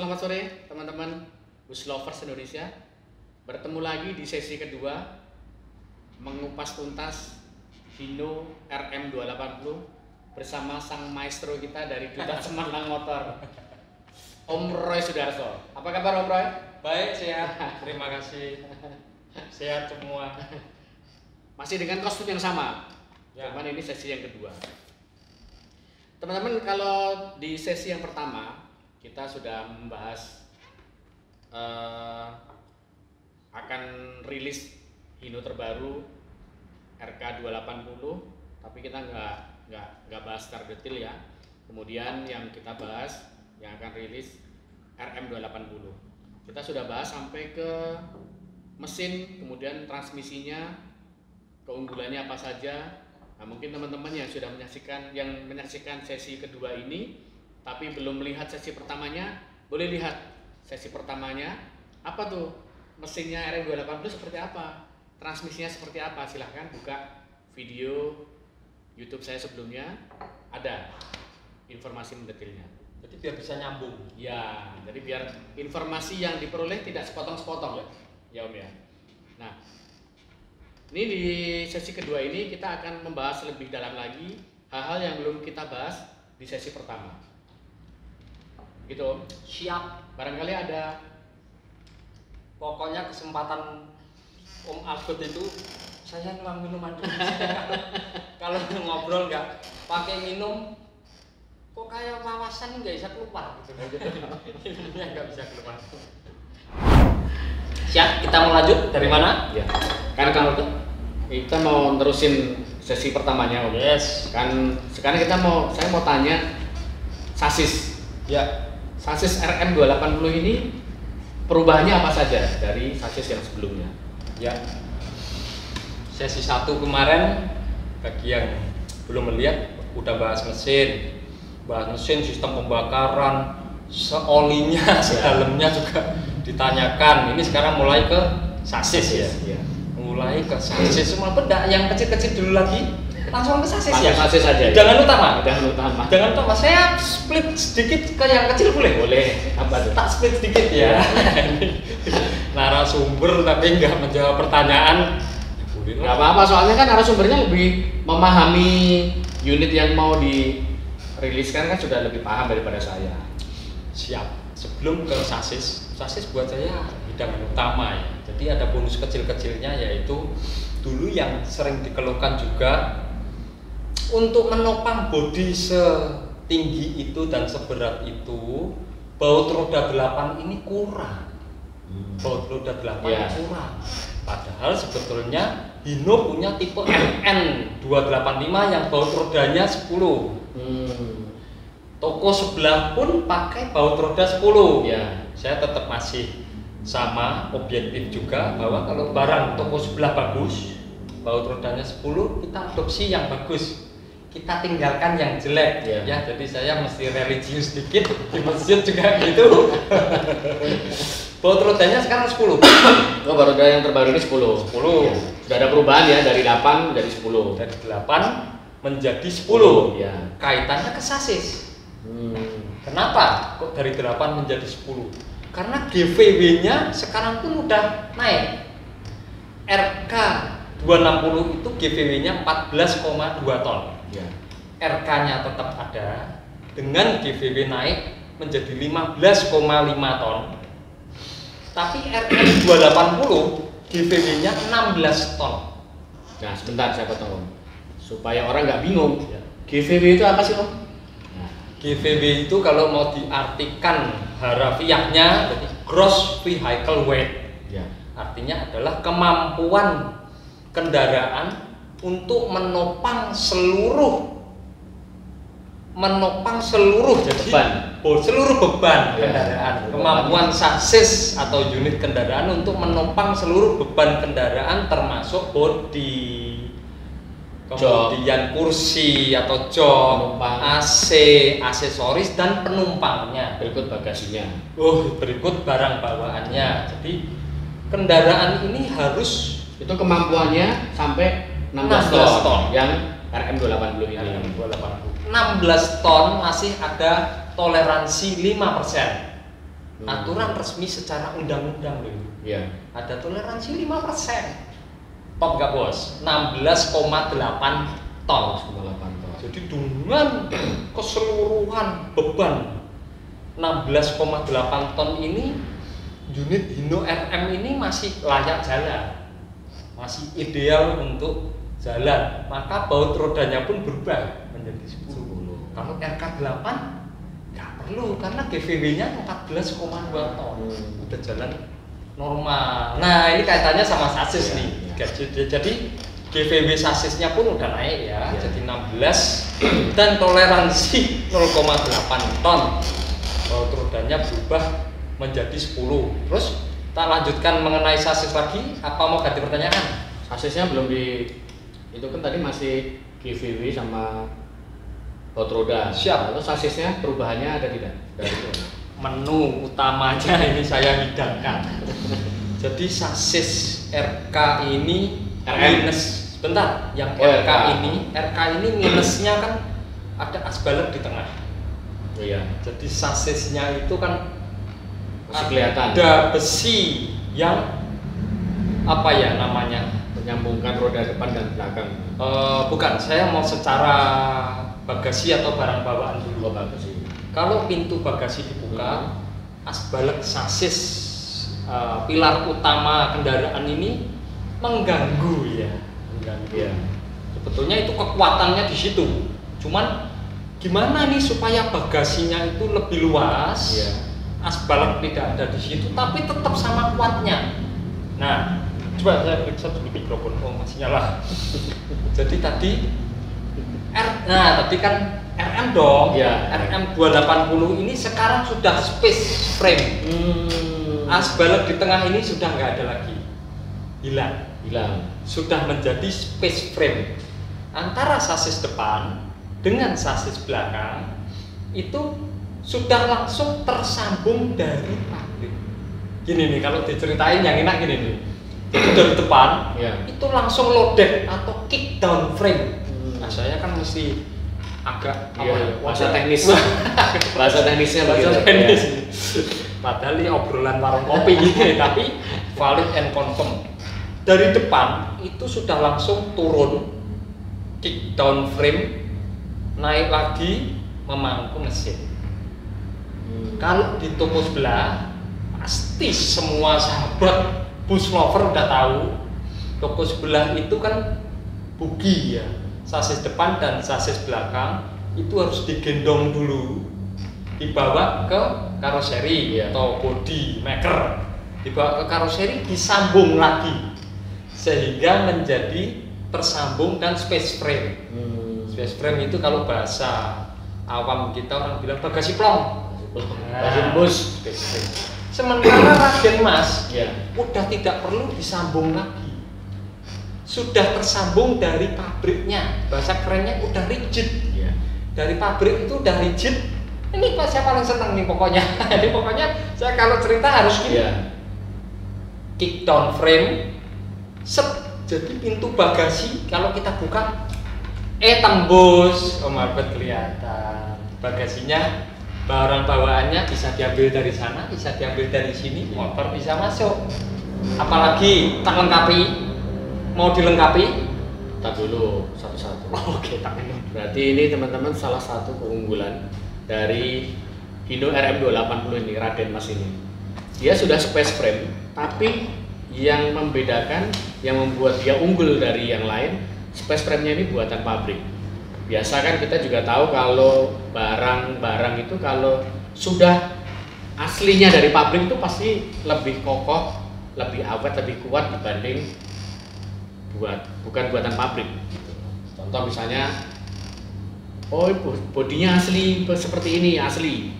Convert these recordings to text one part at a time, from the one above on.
selamat sore teman-teman bus lovers Indonesia. Bertemu lagi di sesi kedua mengupas tuntas Hino RM280 bersama sang maestro kita dari Duta Semarang Motor, Om Roy Sudarso. Apa kabar Om Roy? Baik, sehat. Terima kasih. Sehat semua. Masih dengan kostum yang sama. Ya. Cuman ini sesi yang kedua. Teman-teman, kalau di sesi yang pertama kita sudah membahas akan rilis Hino terbaru RK280, tapi kita nggak bahas secara detail ya. Kemudian yang kita bahas yang akan rilis RM280. Kita sudah bahas sampai ke mesin, kemudian transmisinya, keunggulannya apa saja. Nah, mungkin teman-teman yang sudah menyaksikan sesi kedua ini tapi belum melihat sesi pertamanya, boleh lihat sesi pertamanya. Apa tuh mesinnya RM280 seperti apa, transmisinya seperti apa, silahkan buka video YouTube saya sebelumnya, ada informasi mendetailnya. Jadi biar bisa nyambung. Ya, jadi biar informasi yang diperoleh tidak sepotong-sepotong ya Om ya. Nah, ini di sesi kedua ini kita akan membahas lebih dalam lagi hal-hal yang belum kita bahas di sesi pertama. Gitu Om. Siap. Barangkali ada. Pokoknya kesempatan Om Albert itu saya memang minuman dulu. Kalau ngobrol nggak pakai minum, kok kayak wawasan nggak bisa keluar gitu. Ilmunya nggak bisa keluar. Siap, kita mau lanjut dari mana? Ya. Kan kalau kita mau terusin sesi pertamanya Om. Yes. Kan sekarang saya mau tanya sasis. Ya. Sasis RM280 ini perubahannya apa saja dari sasis yang sebelumnya? Ya. Sesi 1 kemarin bagi yang belum melihat udah bahas mesin, sistem pembakaran, seolinya, sedalamnya juga ditanyakan. Ini sekarang mulai ke sasis ya. Mulai ke sasis semua benda yang kecil-kecil dulu lagi. Langsung ke sasis ya. Sasis saja. Jangan utama. Jangan utama. Saya split sedikit ke yang kecil boleh? Boleh. Apa tuh? Tak split sedikit ya. Narasumber tapi nggak menjawab pertanyaan. Nggak apa-apa, soalnya kan narasumbernya lebih memahami unit yang mau diriliskan, kan sudah lebih paham daripada saya. Siap. Sebelum ke sasis buat saya hidangan utama ya. Jadi ada bonus kecil-kecilnya, yaitu dulu yang sering dikeluhkan juga untuk menopang bodi setinggi itu dan seberat itu, baut roda 8 ini kurang. Baut roda 8 kurang. Padahal sebetulnya Hino punya tipe NN285 yang baut rodanya 10. Toko sebelah pun pakai baut roda 10. Ya. Saya tetap masih sama objektif juga bahwa kalau barang toko sebelah bagus, baut rodanya 10, kita adopsi yang bagus. Kita tinggalkan yang jelek ya. Jadi saya mesti religius sedikit, di masjid juga gitu. Baut rodanya sekarang 10. Oh, baut roda yang terbaru ini 10. Ya. Sudah ada perubahan ya, dari 8 dari 10. Dari 8 menjadi 10. Ya. Kaitannya ke sasis. Kenapa kok dari 8 menjadi 10? Karena GVW-nya sekarang pun udah naik. RK260 itu GVW-nya 14,2 ton. Ya. RK-nya tetap ada dengan GVW naik menjadi 15,5 ton. Tapi RM280 GVW-nya 16 ton. Nah, sebentar saya potong supaya orang nggak bingung. GVW itu apa sih Om? GVW itu kalau mau diartikan harafiahnya jadi gross vehicle weight. Ya. Artinya adalah kemampuan kendaraan untuk menopang seluruh jadi seluruh beban kendaraan. Kemampuan sasis atau unit kendaraan untuk menopang seluruh beban kendaraan termasuk bodi, kemudian kursi atau jok, AC, aksesoris dan penumpangnya. Berikut bagasinya. Berikut barang bawaannya. Jadi kendaraan ini harus itu kemampuannya sampai 16 ton yang RM280 ini. RM280. 16 ton masih ada toleransi 5%. Aturan resmi secara undang-undang loh. Iya. Ada toleransi 5%. Top nggak bos? 16,8 ton. 8 ton. Jadi dengan keseluruhan beban 16,8 ton ini, unit Hino RM ini masih layak jalan, masih ideal untuk jalan. Maka baut rodanya pun berubah menjadi 10. Kalau RK8 nggak perlu karena GVW-nya 14,2 ton, udah jalan normal. Nah ini kaitannya sama sasis nih. Jadi GVW sasisnya pun udah naik ya, jadi 16 dan toleransi 0,8 ton. Baut rodanya berubah menjadi 10. Terus kita lanjutkan mengenai sasis lagi. Apa mau ganti pertanyaan? Sasisnya belum itu kan tadi masih GVW sama baut roda. Siap. Lalu sasisnya perubahannya ada tidak? Menu utamanya ini saya hidangkan. Jadi sasis RK ini minus. Bentar, yang RK ini minusnya kan ada asbalek di tengah. Oh iya. Jadi sasisnya itu kan masih kelihatan. Ada besi yang apa ya namanya? Menyambungkan roda depan dan belakang. Bukan, saya mau secara bagasi atau barang bawaan dulu. Bagasi. Kalau pintu bagasi dibuka, asbalek sasis pilar utama kendaraan ini mengganggu ya. Iya. Sebetulnya itu kekuatannya di situ. Cuman gimana nih supaya bagasinya itu lebih luas? Iya. Asbalek tidak ada di situ, tapi tetap sama kuatnya. Nah, coba saya periksa dulu mikrofon. Oh masih nyala. Jadi tadi tadi kan RM dong. Ya. RM 280 ini sekarang sudah space frame. Asbalek di tengah ini sudah nggak ada lagi. Hilang. Sudah menjadi space frame. Antara sasis depan dengan sasis belakang itu sudah langsung tersambung dari pabrik. Gini nih kalau diceritain yang enak gini nih. Jadi dari depan itu langsung loaded atau kick down frame. Nah saya kan mesti agak bahasa teknis. Bahasa teknisnya bahasa teknis. Padahal ini obrolan warung kopi gitu, tapi valid and confirm. Dari depan itu sudah langsung turun kick down frame, naik lagi memangku mesin. Kalau di toko sebelah pasti semua sahabat bus lover udah tahu toko sebelah itu kan bugi ya, sasis depan dan sasis belakang itu harus digendong dulu, dibawa ke karoseri atau body maker, dibawa ke karoseri, disambung lagi sehingga menjadi tersambung dan space frame. Space frame itu kalau bahasa awam kita orang bilang bagasi plong. Bagasi bus. Sementara Raden Mas udah tidak perlu disambung lagi, sudah tersambung dari pabriknya. Bahasa kerennya udah rigid. Dari pabrik itu udah rigid. Ini saya paling seneng nih pokoknya. Jadi pokoknya saya kalau cerita harus gini. Kick down frame, set. Jadi pintu bagasi kalau kita buka, tembus, marbet kelihatan. Bagasinya, barang bawaannya bisa diambil dari sana, bisa diambil dari sini, motor bisa masuk. Apalagi tak lengkapi, mau dilengkapi? Tak dulu satu-satu. Oke, tak ini. Berarti ini teman-teman salah satu keunggulan dari Hino RM280 ini, Raden Mas ini. Dia sudah space frame, tapi yang membedakan, yang membuat dia unggul dari yang lain, space frame-nya ini buatan pabrik. Biasa kan kita juga tahu kalau barang-barang itu kalau sudah aslinya dari pabrik itu pasti lebih kokoh, lebih awet, lebih kuat dibanding bukan buatan pabrik. Contoh misalnya, bodinya asli seperti ini, asli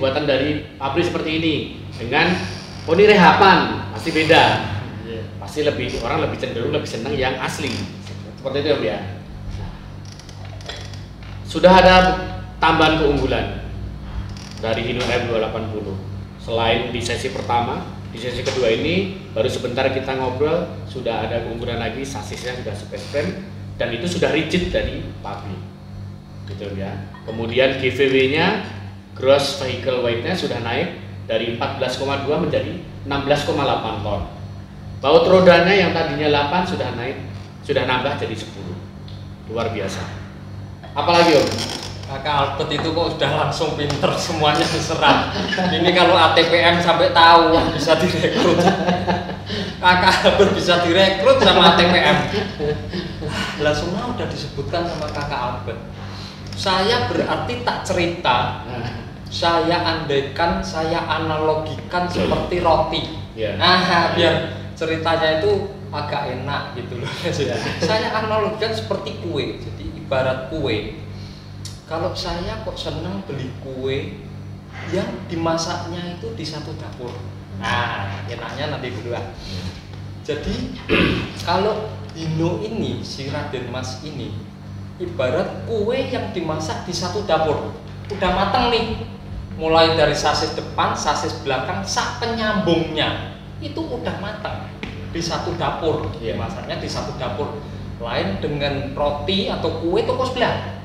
buatan dari pabrik seperti ini, dengan ini rehapan pasti beda. Pasti orang lebih cenderung lebih senang yang asli. Seperti itu ya. Sudah ada tambahan keunggulan dari Hino RM280. Selain di sesi pertama, di sesi kedua ini baru sebentar kita ngobrol, sudah ada keunggulan lagi, sasisnya sudah space frame dan itu sudah rigid dari pabrik. Gitu ya. Kemudian GVW-nya, gross vehicle weight-nya sudah naik dari 14,2 menjadi 16,8 ton. Baut rodanya yang tadinya 8 sudah nambah jadi 10. Luar biasa. Apalagi Om? Kakak Albert itu kok sudah langsung pinter semuanya diserap. Ini kalau ATPM sampai tahu bisa direkrut. Kakak Albert bisa direkrut sama ATPM. Lah semua udah disebutkan sama Kakak Albert. Saya berarti tak cerita. Saya andaikan, saya analogikan seperti roti. Yeah. Nah, biar ceritanya itu agak enak gitu loh. Saya analogikan seperti kue. Jadi ibarat kue. Kalau saya kok senang beli kue yang dimasaknya itu di satu dapur. Nah, enaknya nanti dulu lah. Jadi kalau Hino ini, si Raden Mas ini, ibarat kue yang dimasak di satu dapur. Udah matang nih. Mulai dari sasis depan, sasis belakang, sak penyambungnya itu udah matang di satu dapur. Masaknya di satu dapur. Lain dengan roti atau kue toko sebelah.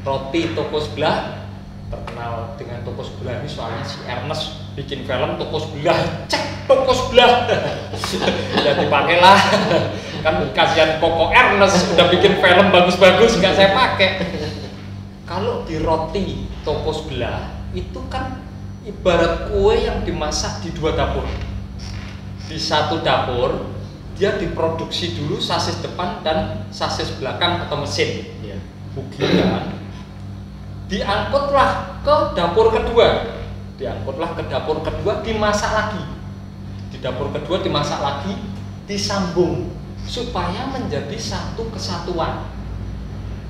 Roti toko sebelah terkenal dengan toko sebelah ini soalnya si Ernest bikin film toko sebelah, cek toko sebelah. Ya dipakailah. Kan kasihan Koko Ernest udah bikin film bagus-bagus nggak saya pakai. Kalau di roti toko sebelah itu kan ibarat kue yang dimasak di dua dapur. Di satu dapur dia diproduksi dulu sasis depan dan sasis belakang atau mesin. Bukan. Diangkutlah ke dapur kedua. Diangkutlah ke dapur kedua, dimasak lagi. Di dapur kedua dimasak lagi, disambung supaya menjadi satu kesatuan.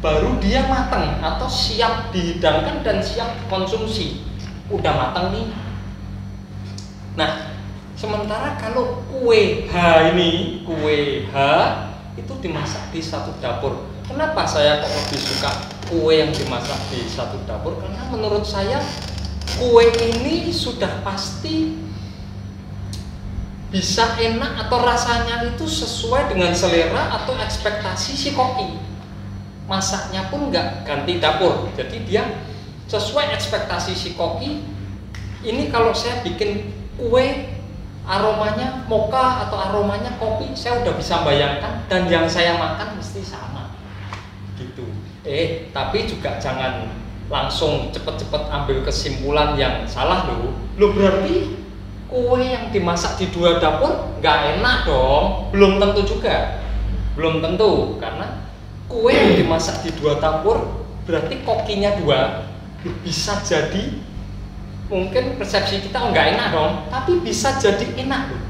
Baru dia matang atau siap dihidangkan dan siap konsumsi. Udah matang nih. Nah, sementara kalau kue H ini, kue H itu dimasak di satu dapur. Kenapa saya kok lebih suka kue yang dimasak di satu dapur? Karena menurut saya kue ini sudah pasti bisa enak atau rasanya itu sesuai dengan selera atau ekspektasi si koki. Masaknya pun nggak ganti dapur, jadi dia sesuai ekspektasi si koki. Ini kalau saya bikin kue aromanya mocha atau aromanya kopi, saya udah bisa bayangkan dan yang saya makan mesti sama gitu. Tapi juga jangan langsung cepet-cepet ambil kesimpulan yang salah loh. Berarti kue yang dimasak di dua dapur nggak enak dong? Belum tentu juga. Belum tentu, karena kue yang dimasak di dua dapur berarti kokinya dua. Bisa jadi mungkin persepsi kita nggak enak dong, tapi bisa jadi enak loh.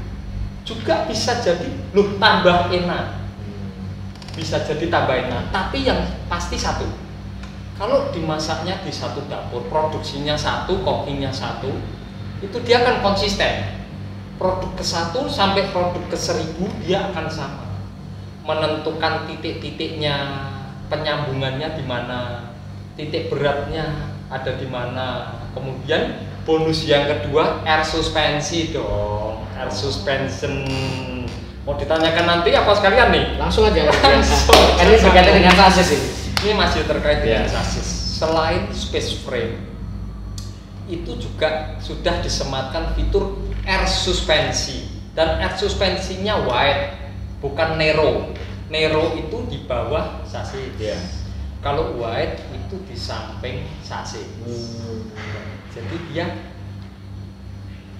Juga bisa jadi tambah enak. Bisa jadi tambah enak, tapi yang pasti satu. Kalau dimasaknya di satu dapur, produksinya satu, kokinya satu, itu dia akan konsisten. Produk ke-1 sampai produk ke-1000 dia akan sama. Menentukan titik-titiknya, penyambungannya di mana, titik beratnya ada di mana. Kemudian bonus yang kedua, air suspensi dong, air suspension. Mau ditanyakan nanti apa sekalian nih? Langsung aja. Langsung. Ini berkaitan dengan sasis ini. Ini masih terkait dengan sasis. Selain space frame, itu juga sudah disematkan fitur air suspensi, dan air suspensinya wide, bukan narrow. Narrow itu di bawah sasis. Kalau wide itu di samping sasis. Jadi dia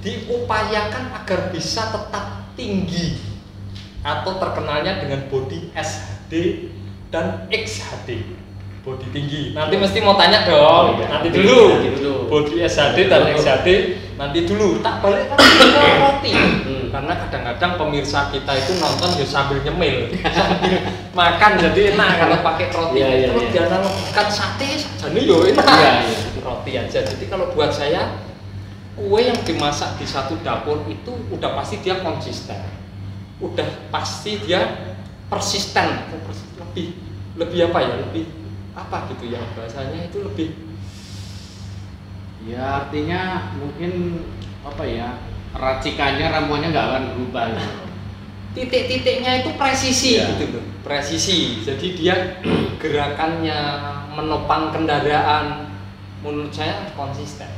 diupayakan agar bisa tetap tinggi atau terkenalnya dengan body SHD dan XHD. Body tinggi. Nanti mesti mau tanya dong. Nanti dulu. Body SHD dan XHD nanti dulu. Tak balik lagi ke roti. Karena kadang-kadang pemirsa kita itu nonton ya sambil nyemil, sambil makan, jadi enak kalau pakai roti. Terus jangan makan sate, jadi yo enak. Roti aja. Jadi kalau buat saya kue yang dimasak di satu dapur itu udah pasti dia konsisten. Udah pasti dia persisten. Lebih apa ya? Lebih apa gitu ya bahasanya itu lebih. Ya artinya mungkin apa ya? Racikannya, ramuannya nggak akan berubah. Titik-titiknya itu presisi gitu loh, presisi. Jadi dia gerakannya menopang kendaraan menurut saya konsisten.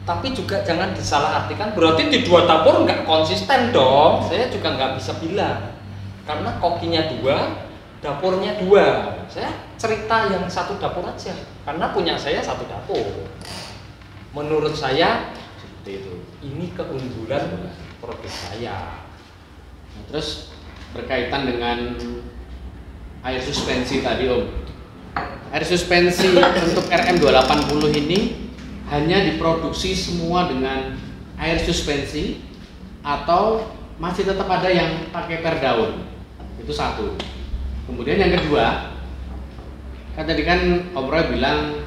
Tapi juga jangan disalahartikan berarti di 2 dapur nggak konsisten dong. Saya juga nggak bisa bilang karena kokinya 2, dapurnya 2. Saya cerita yang 1 dapur aja karena punya saya 1 dapur. Menurut saya Seperti itu. ini keunggulan produk saya. Nah, terus berkaitan dengan air suspensi tadi Om. Air suspensi untuk RM280 ini hanya diproduksi semua dengan air suspensi atau masih tetap ada yang pakai per daun? Itu satu. Kemudian yang kedua, kan tadi kan Om Roy bilang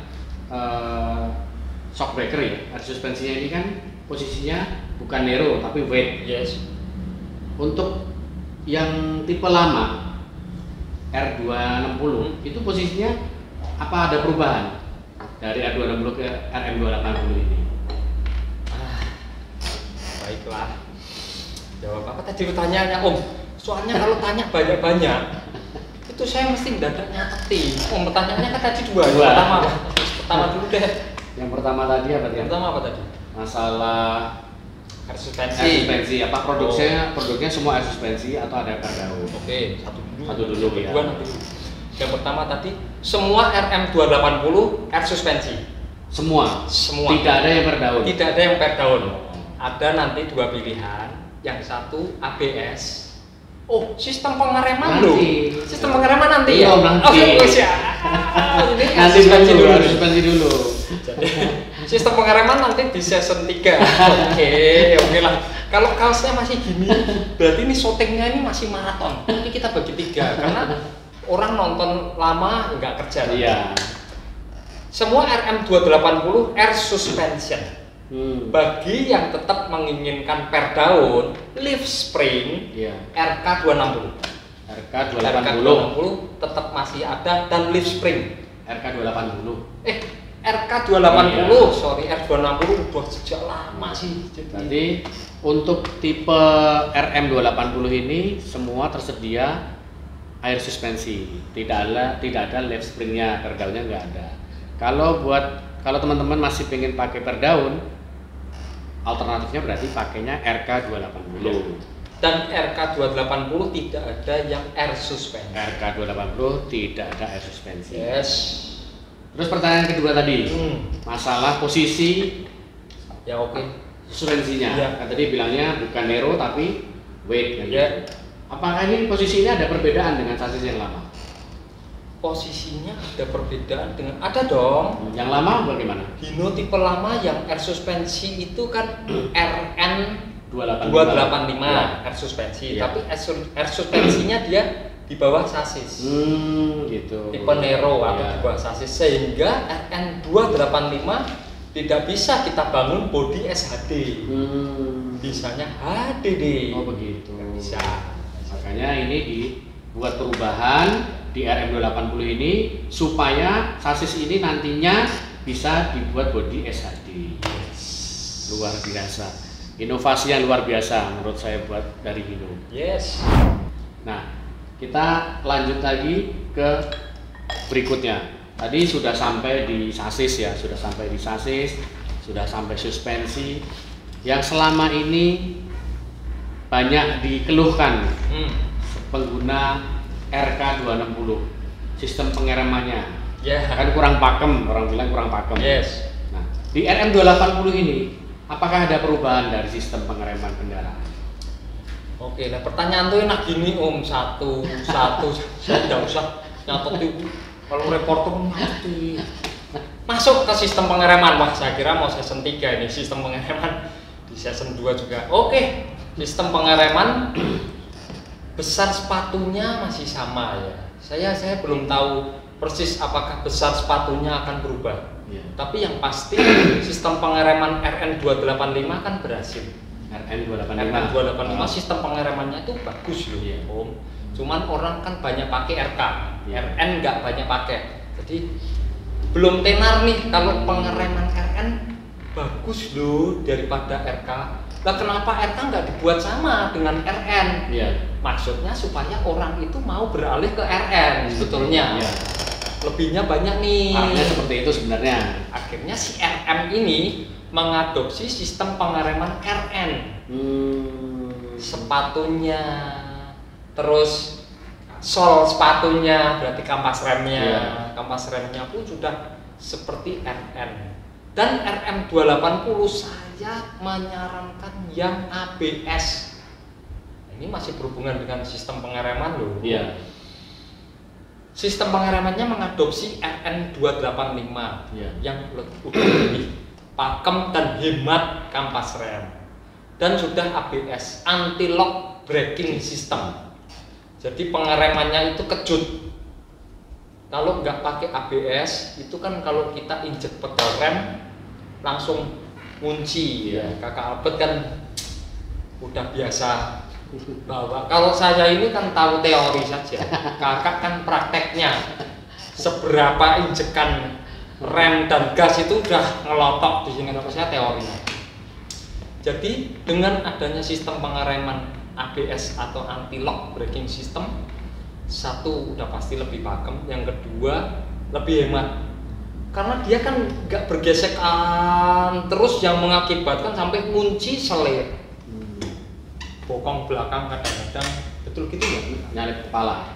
shockbreaker ya, air suspensinya ini kan posisinya bukan Nero tapi weight. Yes. Untuk yang tipe lama R260 itu posisinya apa ada perubahan dari R260 ke RM280 ini? Baiklah. Jawab apa tadi pertanyaannya Om? Soalnya kalau tanya banyak-banyak itu saya mesti mendadak nyatetin. Om, pertanyaannya kan tadi 2. Dua. Pertama dulu deh. Yang pertama tadi apa tadi? Yang pertama apa tadi? Masalah Air air suspensi. suspensi. Apa produknya semua air suspensi atau ada per daun? Oke, satu dulu. Satu dulu, ya. Kedua nanti. Yang pertama tadi semua RM280 air suspensi. Semua. Semua. Tidak ada yang per daun. Tidak ada yang per daun. Ada nanti 2 pilihan. Yang satu ABS. Oh, sistem pengereman loh. Nanti. Sistem pengereman nanti Iya, ya. nanti. Oke, wes ya. Ini Nanti suspensi dulu, dulu. harus suspensi dulu. Jadi, sistem pengereman nanti di season 3. Oke lah. Kalau kaosnya masih gini, berarti ini syutingnya ini masih maraton. Nanti kita bagi 3 karena orang nonton lama nggak kerja. Iya. Semua RM280 air suspension. Bagi yang tetap menginginkan per daun, leaf spring, Iya. RK260. RK280. tetap masih ada dan leaf spring. RK280. RK280, Iya. sorry R260 udah sejak lama sih. Jadi untuk tipe RM280 ini semua tersedia air suspensi, tidak ada leaf springnya, per daunnya nggak ada. Kalau teman-teman masih pengen pakai per daun, alternatifnya berarti pakainya RK280. Dan RK280 tidak ada yang air suspension. RK280 tidak ada air suspensi. Yes. Terus pertanyaan kedua tadi, masalah posisi Ya oke. suspensinya. Ya. Kan tadi bilangnya bukan Nero tapi weight kan Ya. gitu. Apakah ini posisinya ada perbedaan dengan sasis yang lama? Posisinya ada perbedaan dengan ada dong. Yang lama bagaimana? Hino tipe lama yang air suspensi itu kan RN 285. 285 air suspensi, Ya. tapi air suspensinya dia di bawah sasis. Gitu. Tipe Nero atau Ya. di bawah sasis, sehingga RN 285 tidak bisa kita bangun bodi SHD. Bisanya HDD. Oh begitu. Nggak bisa. Makanya ini dibuat perubahan di RM280 ini supaya sasis ini nantinya bisa dibuat bodi SHD. Luar biasa. Inovasi yang luar biasa menurut saya buat dari Hino. Yes. Nah, kita lanjut lagi ke berikutnya. Tadi sudah sampai di sasis ya, sudah sampai suspensi. Yang selama ini banyak dikeluhkan pengguna RK260, sistem pengeremannya. Ya. Kan kurang pakem, orang bilang kurang pakem. Yes. Nah, di RM280 ini apakah ada perubahan dari sistem pengereman kendaraan? Oke, nah pertanyaan tuh enak gini Om, satu, saya tidak usah nyatet itu. Kalau reporter ngerti. Masuk ke sistem pengereman, wah saya kira mau season 3 ini sistem pengereman, di season 2 juga. Oke, sistem pengereman besar sepatunya masih sama ya. Saya belum tahu persis apakah besar sepatunya akan berubah. Ya. Tapi yang pasti sistem pengereman RN285 kan berhasil. RN285 sistem pengeremannya itu bagus loh Iya. Om. Cuman orang kan banyak pakai RK, Iya. RN nggak banyak pakai. Jadi belum tenar nih kalau pengereman RN bagus loh daripada RK. Lah kenapa RK nggak dibuat sama dengan RN? Iya. Maksudnya supaya orang itu mau beralih ke RN sebetulnya. Iya. lebihnya banyak nih. Arahnya seperti itu sebenarnya. Akhirnya si RM ini mengadopsi sistem pengereman RN. Sepatunya, terus sol sepatunya, berarti kampas remnya. Kampas remnya pun sudah seperti RN. Dan RM280 saya menyarankan yang ABS. Ini masih berhubungan dengan sistem pengereman loh. Iya. Sistem pengeremannya mengadopsi RN285 yang udah lebih pakem dan hemat kampas rem. Dan sudah ABS, anti-lock braking system. Jadi pengeremannya itu kejut. Kalau nggak pakai ABS, itu kan kalau kita injek pedal rem langsung kunci ya. Kakak Albert kan udah biasa bawa. Kalau saya ini kan tahu teori saja. Kakak kan prakteknya. Seberapa injekan rem dan gas itu udah ngelotok di sini. Kalau saya teorinya. Jadi dengan adanya sistem pengereman ABS atau anti-lock braking system, satu udah pasti lebih pakem, yang kedua lebih hemat. Karena dia kan nggak bergesekan terus yang mengakibatkan sampai kunci selip. Bokong belakang kadang-kadang, betul gitu nggak? Nyalip kepala.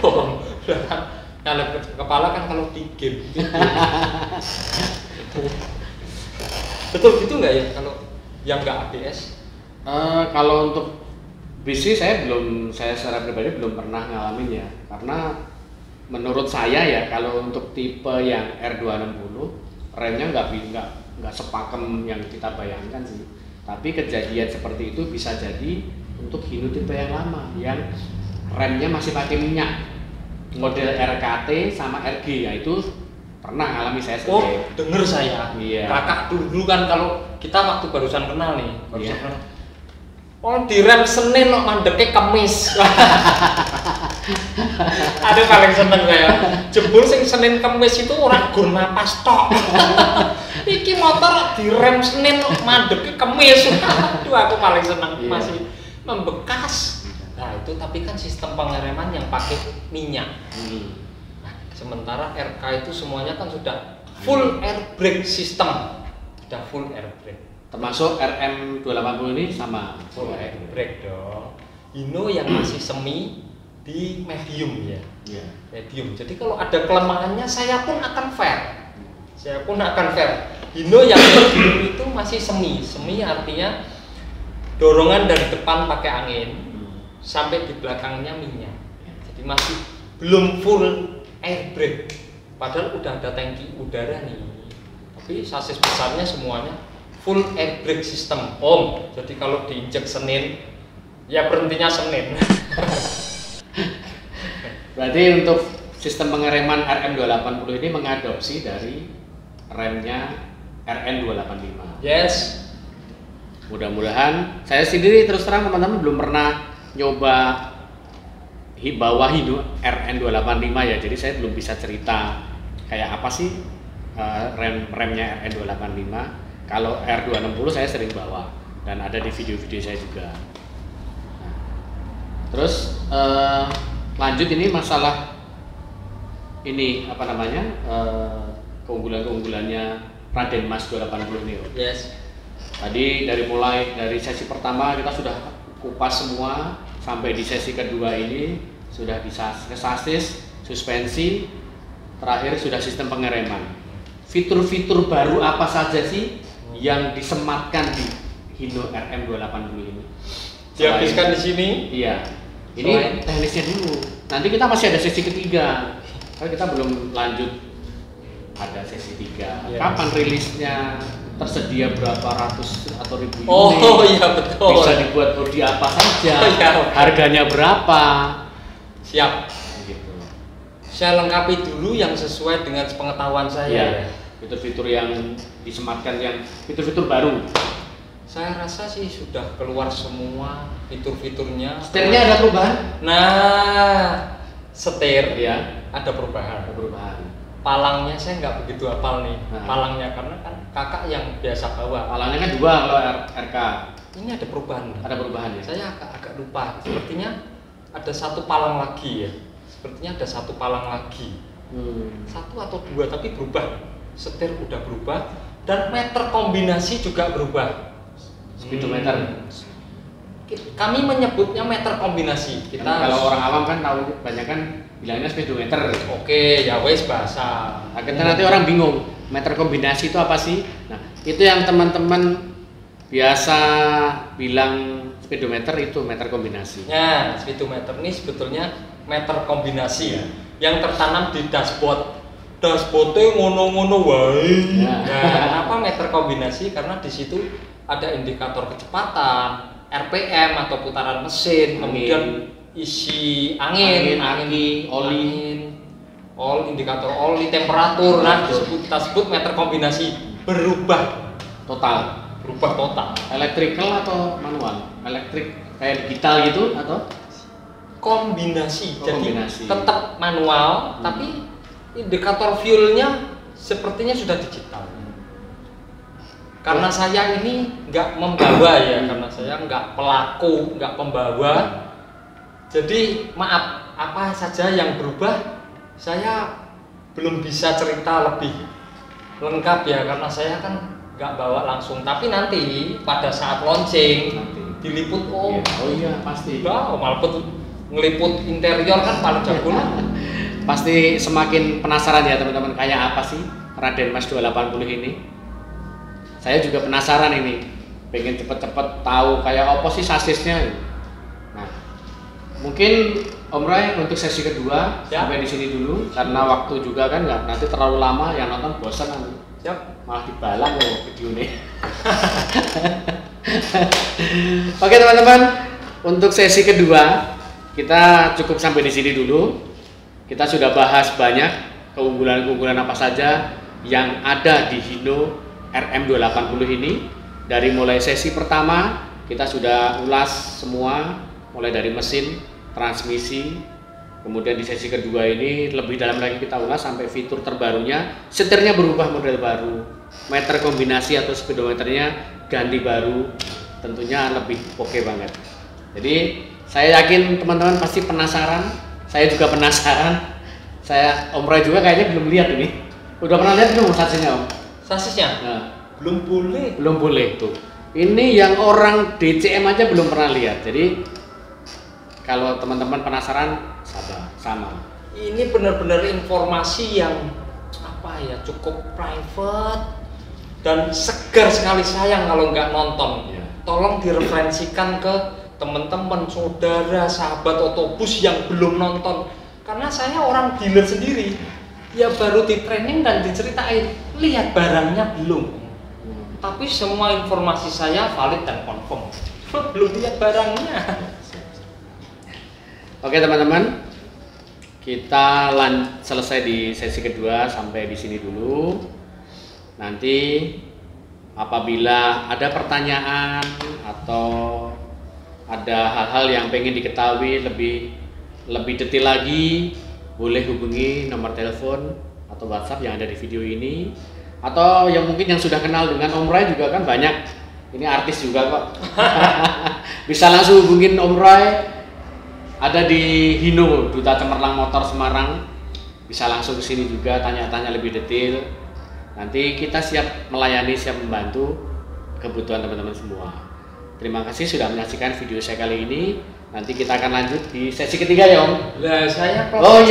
Bokong belakang nyalip kepala kan kalau di game. Betul gitu nggak ya kalau yang nggak ABS? Kalau untuk BC saya secara pribadi belum pernah ngalamin ya, karena menurut saya ya kalau untuk tipe yang R260 remnya nggak sepakem yang kita bayangkan sih. Tapi kejadian seperti itu bisa jadi untuk Hino tipe yang lama yang remnya masih pakai minyak, model RKT sama RG, ya itu pernah alami saya sendiri. Oh, denger saya. Iya. Kakak dulu kan kalau kita waktu barusan kenal nih, kenal. Oh, di rem Senin kok mandeknya Kemis. Aduh paling seneng saya. Jebul sing Senin Kemis itu orang gur napas tok. Iki motor di rem Senin kok mandeknya Kemis. Aduh aku paling seneng masih membekas. Nah, itu tapi kan sistem pengereman yang pakai minyak. Nah, sementara RK itu semuanya kan sudah full air brake system. Sudah full air brake. Termasuk RM280 ini sama full air brake dong. Hino yang masih semi di medium ya. Medium. Jadi kalau ada kelemahannya saya pun akan fair. Hino yang medium itu masih semi. Semi artinya dorongan dari depan pakai angin sampai di belakangnya minyak. Jadi masih belum full air brake. Padahal udah ada tangki udara nih. Tapi sasis besarnya semuanya full air brake system, Om. Jadi kalau diinjek Senin, ya berhentinya Senin. Berarti untuk sistem pengereman RM280 ini mengadopsi dari remnya RN285. Yes. Mudah-mudahan, saya sendiri terus terang teman-teman belum pernah nyoba bawa Hino RN285 ya. Jadi saya belum bisa cerita kayak apa sih remnya RN285. Kalau R260 saya sering bawa dan ada di video-video saya juga. Nah, terus lanjut ini masalah ini apa namanya keunggulan-keunggulannya Raden Mas 280 ini. Yes. Tadi dari sesi pertama kita sudah kupas semua, sampai di sesi kedua ini sudah bisa sasis, suspensi, terakhir sudah sistem pengereman. Fitur-fitur baru apa saja sih yang disematkan di Hino RM280 ini? Dihabiskan di sini. Iya. Ini teknisnya dulu. Nanti kita masih ada sesi ketiga. Karena kita belum lanjut. Ada sesi 3. Yes. Kapan rilisnya? Tersedia berapa ratus atau ribu unit? Oh iya betul. Bisa dibuat bodi apa saja? Oh, iya. Harganya berapa? Siap. Gitu. Saya lengkapi dulu yang sesuai dengan pengetahuan saya. Iya. Fitur-fitur yang disematkan, yang fitur-fitur baru. Saya rasa sih sudah keluar semua fitur-fiturnya. Setirnya ada perubahan? Nah, setir ya ada perubahan. Ada perubahan. Palangnya saya nggak begitu hafal nih. Palangnya karena kan kakak yang biasa bawa. Palangnya kan 2 kalau RK. Ini ada perubahan. Ada perubahan ya. Saya agak lupa. Sepertinya ada 1 palang lagi ya. sepertinya ada satu palang lagi, satu atau dua, tapi berubah, setir udah berubah dan meter kombinasi juga berubah. Speedometer. Kami menyebutnya meter kombinasi. Kita kalau orang awam kan tahu banyak kan bilangnya speedometer. Oke, ya wes bahasa. Akhirnya nanti orang bingung, meter kombinasi itu apa sih? Nah, itu yang teman-teman biasa bilang speedometer itu meter kombinasi. Ya, speedometer ini sebetulnya meter kombinasi ya, yang tertanam di dashboard. Dashboardnya ngono-ngono wae. Ya. Nah, kenapa meter kombinasi? Karena di situ ada indikator kecepatan, RPM atau putaran mesin, kemudian isi angin, indikator oli, temperatur. Nah, kita sebut meter kombinasi berubah Total. Electrical atau manual? Elektrik kayak digital gitu atau kombinasi. Jadi kombinasi. tetap manual, tapi indikator fuelnya sepertinya sudah digital. Karena saya ini nggak membawa ya, karena saya nggak pelaku, nggak pembawa. Jadi maaf, apa saja yang berubah, saya belum bisa cerita lebih lengkap ya, karena saya kan nggak bawa langsung. Tapi nanti pada saat launching, diliput pasti. Malah ngeliput interior kan paling jago lah. Pasti semakin penasaran ya teman-teman, kayak apa sih Raden Mas 280 ini? Saya juga penasaran ini, pengen cepet-cepet tahu kayak apa sih sasisnya. Nah, mungkin Om Roy untuk sesi kedua sampai di sini dulu, karena waktu juga kan nggak nanti terlalu lama, yang nonton bosan nanti. Siap. Malah dibalang loh video ini. Oke teman-teman, untuk sesi kedua kita cukup sampai di sini dulu. Kita sudah bahas banyak keunggulan-keunggulan apa saja yang ada di Hino RM280 ini. Dari mulai sesi pertama kita sudah ulas semua, mulai dari mesin, transmisi, kemudian di sesi kedua ini lebih dalam lagi kita ulas sampai fitur terbarunya. Setirnya berubah model baru, meter kombinasi atau speedometernya ganti baru, tentunya lebih oke banget. Jadi saya yakin teman-teman pasti penasaran, saya juga penasaran. Om Roy juga kayaknya belum lihat ini. Udah pernah lihat belum sasisnya Om? Sasisnya? Nah, Belum boleh tuh. Ini yang orang DCM aja belum pernah lihat. Jadi kalau teman-teman penasaran, sama. Ini benar-benar informasi yang cukup private dan segar sekali. Sayang kalau nggak nonton. Ya. Tolong direferensikan ke teman-teman, saudara, sahabat otobus yang belum nonton. Karena saya orang dealer sendiri, ya baru di training dan diceritain, lihat barangnya belum. Tapi semua informasi saya valid dan confirm. Belum lihat barangnya. Oke teman-teman, kita selesai di sesi kedua sampai di sini dulu. Nanti apabila ada pertanyaan atau ada hal-hal yang pengen diketahui lebih detail lagi, boleh hubungi nomor telepon atau WhatsApp yang ada di video ini. Atau yang mungkin yang sudah kenal dengan Om Roy juga kan banyak, ini artis juga kok. Bisa langsung hubungin Om Roy, ada di Hino, Duta Cemerlang Motor Semarang. Bisa langsung ke sini juga, tanya-tanya lebih detail. Nanti kita siap melayani, siap membantu kebutuhan teman-teman semua. Terima kasih sudah menyaksikan video saya kali ini. Nanti kita akan lanjut di sesi ketiga ya Om. Lah saya closing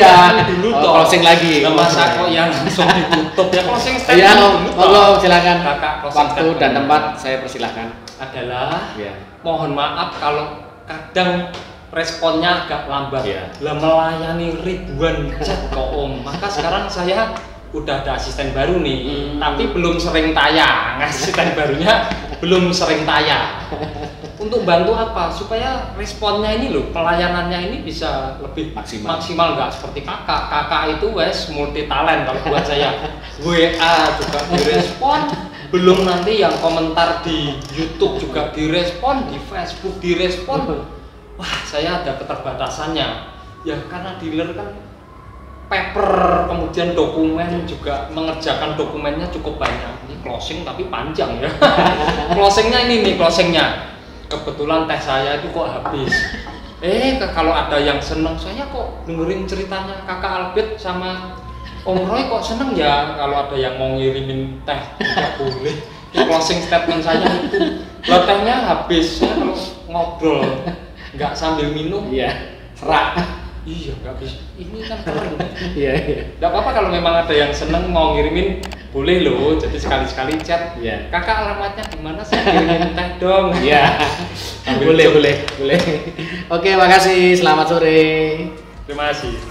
dulu toh. Closing lagi. Masa kok yang langsung ditutup ya closing statement. Iya Om, monggo silakan. Kakak Waktu dan tempat saya persilahkan. Adalah mohon maaf kalau kadang responnya agak lambat. Lah melayani ribuan chat kok Om. Maka sekarang saya udah ada asisten baru nih, tapi belum sering tayang. Asisten barunya belum sering tayang. Untuk bantu apa? Supaya responnya ini loh, pelayanannya ini bisa lebih maksimal nggak seperti kakak. Kakak itu multi talent kalau buat saya. WA juga direspon, belum nanti yang komentar di YouTube juga direspon, di Facebook direspon. Wah, saya ada keterbatasannya. Ya karena dealer kan paper, kemudian dokumen juga mengerjakan dokumennya cukup banyak. Ini closing tapi panjang ya. Closingnya ini nih closingnya. Kebetulan teh saya itu kok habis. Kalau ada yang seneng, saya kok dengerin ceritanya kakak Albert sama Om Roy kok seneng ya, kalau ada yang mau ngirimin teh tidak boleh. Closing statement saya itu, lah tehnya habis, saya kalau ngobrol nggak sambil minum, serak. Iya, nggak bisa. Ini kan keren. Iya. Nggak apa-apa kalau memang ada yang seneng mau ngirimin, boleh loh. Jadi sekali-sekali chat. Iya. Kakak alamatnya di mana? Saya kirimin teh dong. Iya. boleh. Oke, makasih. Selamat sore. Terima kasih.